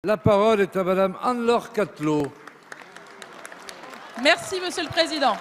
La parole est à Madame Anne-Laure Cattelot. Merci, Monsieur le Président.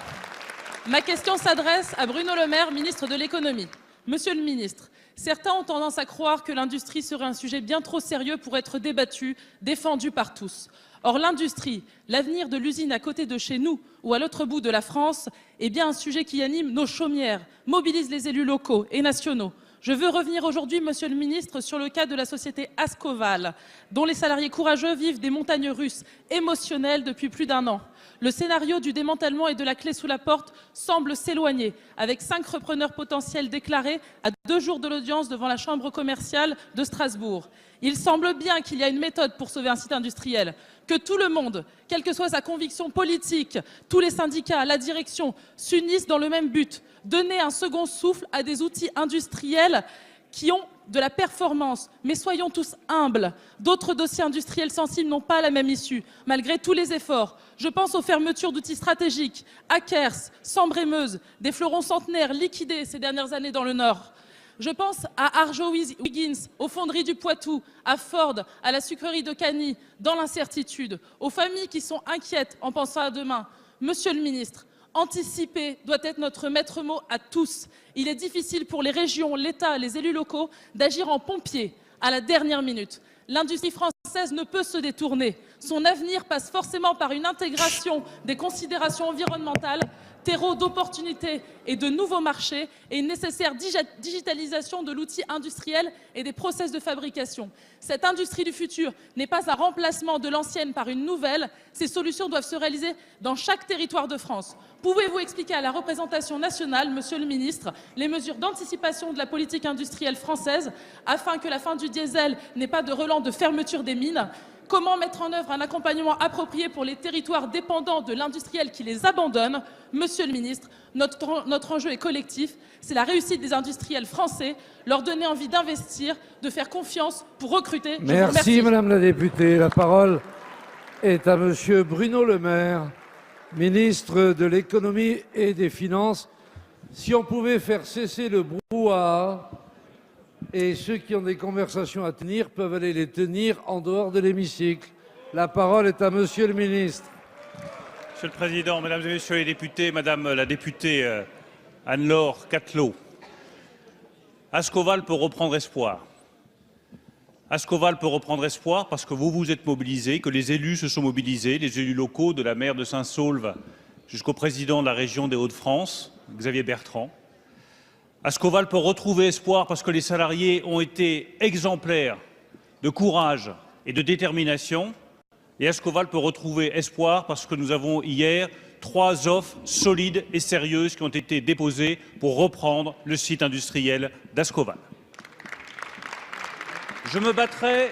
Ma question s'adresse à Bruno Le Maire, ministre de l'Économie. Monsieur le ministre, certains ont tendance à croire que l'industrie serait un sujet bien trop sérieux pour être débattu, défendu par tous. Or, l'industrie, l'avenir de l'usine à côté de chez nous ou à l'autre bout de la France, est bien un sujet qui anime nos chaumières, mobilise les élus locaux et nationaux. Je veux revenir aujourd'hui, Monsieur le ministre, sur le cas de la société Ascoval, dont les salariés courageux vivent des montagnes russes émotionnelles depuis plus d'1 an. Le scénario du démantèlement et de la clé sous la porte semble s'éloigner, avec 5 repreneurs potentiels déclarés à 2 jours de l'audience devant la Chambre commerciale de Strasbourg. Il semble bien qu'il y a une méthode pour sauver un site industriel, que tout le monde, quelle que soit sa conviction politique, tous les syndicats, la direction, s'unissent dans le même but, donner un second souffle à des outils industriels qui ont de la performance. Mais soyons tous humbles. D'autres dossiers industriels sensibles n'ont pas la même issue, malgré tous les efforts. Je pense aux fermetures d'outils stratégiques, à Kers, Sambre-et-Meuse, des fleurons centenaires liquidés ces dernières années dans le Nord. Je pense à Arjowiggins, aux fonderies du Poitou, à Ford, à la sucrerie de Cagny, dans l'incertitude, aux familles qui sont inquiètes en pensant à demain. Monsieur le ministre, anticiper doit être notre maître mot à tous. Il est difficile pour les régions, l'État, les élus locaux d'agir en pompiers à la dernière minute. L'industrie française ne peut se détourner. Son avenir passe forcément par une intégration des considérations environnementales, terreau d'opportunités et de nouveaux marchés et une nécessaire digitalisation de l'outil industriel et des process de fabrication. Cette industrie du futur n'est pas un remplacement de l'ancienne par une nouvelle. Ces solutions doivent se réaliser dans chaque territoire de France. Pouvez-vous expliquer à la représentation nationale, Monsieur le ministre, les mesures d'anticipation de la politique industrielle française afin que la fin du diesel n'ait pas de relance de fermeture des mines? Comment mettre en œuvre un accompagnement approprié pour les territoires dépendants de l'industriel qui les abandonne? Monsieur le ministre, notre enjeu est collectif, c'est la réussite des industriels français, leur donner envie d'investir, de faire confiance pour recruter. Merci Madame la députée. La parole est à Monsieur Bruno Le Maire, ministre de l'Économie et des Finances. Si on pouvait faire cesser le brouhaha, et ceux qui ont des conversations à tenir peuvent aller les tenir en dehors de l'hémicycle. La parole est à Monsieur le ministre. Monsieur le Président, Mesdames et Messieurs les députés, Madame la députée Anne-Laure Cattelot, Ascoval peut reprendre espoir. Ascoval peut reprendre espoir parce que vous vous êtes mobilisés, que les élus se sont mobilisés, les élus locaux de la maire de Saint-Saulve jusqu'au président de la région des Hauts-de-France, Xavier Bertrand. Ascoval peut retrouver espoir parce que les salariés ont été exemplaires de courage et de détermination. Et Ascoval peut retrouver espoir parce que nous avons hier 3 offres solides et sérieuses qui ont été déposées pour reprendre le site industriel d'Ascoval. Je me battrai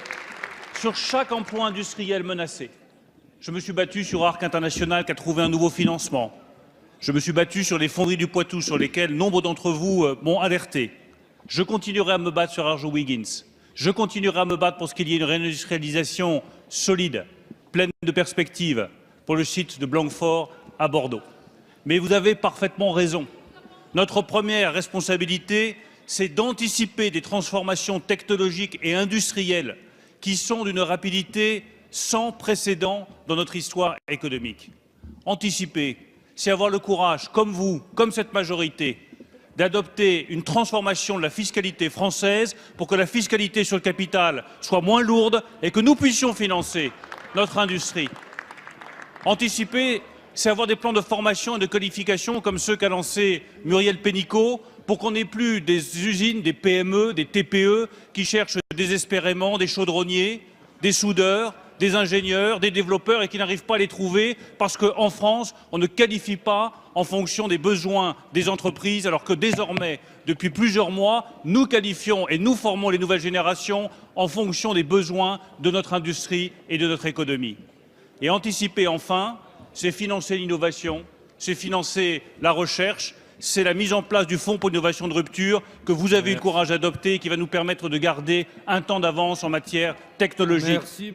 sur chaque emploi industriel menacé. Je me suis battu sur Arc International qui a trouvé un nouveau financement. Je me suis battu sur les fonderies du Poitou sur lesquelles nombre d'entre vous m'ont alerté. Je continuerai à me battre sur Arjowiggins. Je continuerai à me battre pour ce qu'il y ait une réindustrialisation solide, pleine de perspectives pour le site de Blanquefort à Bordeaux. Mais vous avez parfaitement raison. Notre première responsabilité, c'est d'anticiper des transformations technologiques et industrielles qui sont d'une rapidité sans précédent dans notre histoire économique. Anticiper, c'est avoir le courage, comme vous, comme cette majorité, d'adopter une transformation de la fiscalité française pour que la fiscalité sur le capital soit moins lourde et que nous puissions financer notre industrie. Anticiper, c'est avoir des plans de formation et de qualification comme ceux qu'a lancé Muriel Pénicaud pour qu'on n'ait plus des usines, des PME, des TPE qui cherchent désespérément des chaudronniers, des soudeurs, des ingénieurs, des développeurs et qui n'arrivent pas à les trouver parce qu'en France, on ne qualifie pas en fonction des besoins des entreprises, alors que désormais, depuis plusieurs mois, nous qualifions et nous formons les nouvelles générations en fonction des besoins de notre industrie et de notre économie. Et anticiper enfin, c'est financer l'innovation, c'est financer la recherche, c'est la mise en place du Fonds pour l'innovation de rupture que vous avez eu le courage d'adopter et qui va nous permettre de garder un temps d'avance en matière technologique. Merci.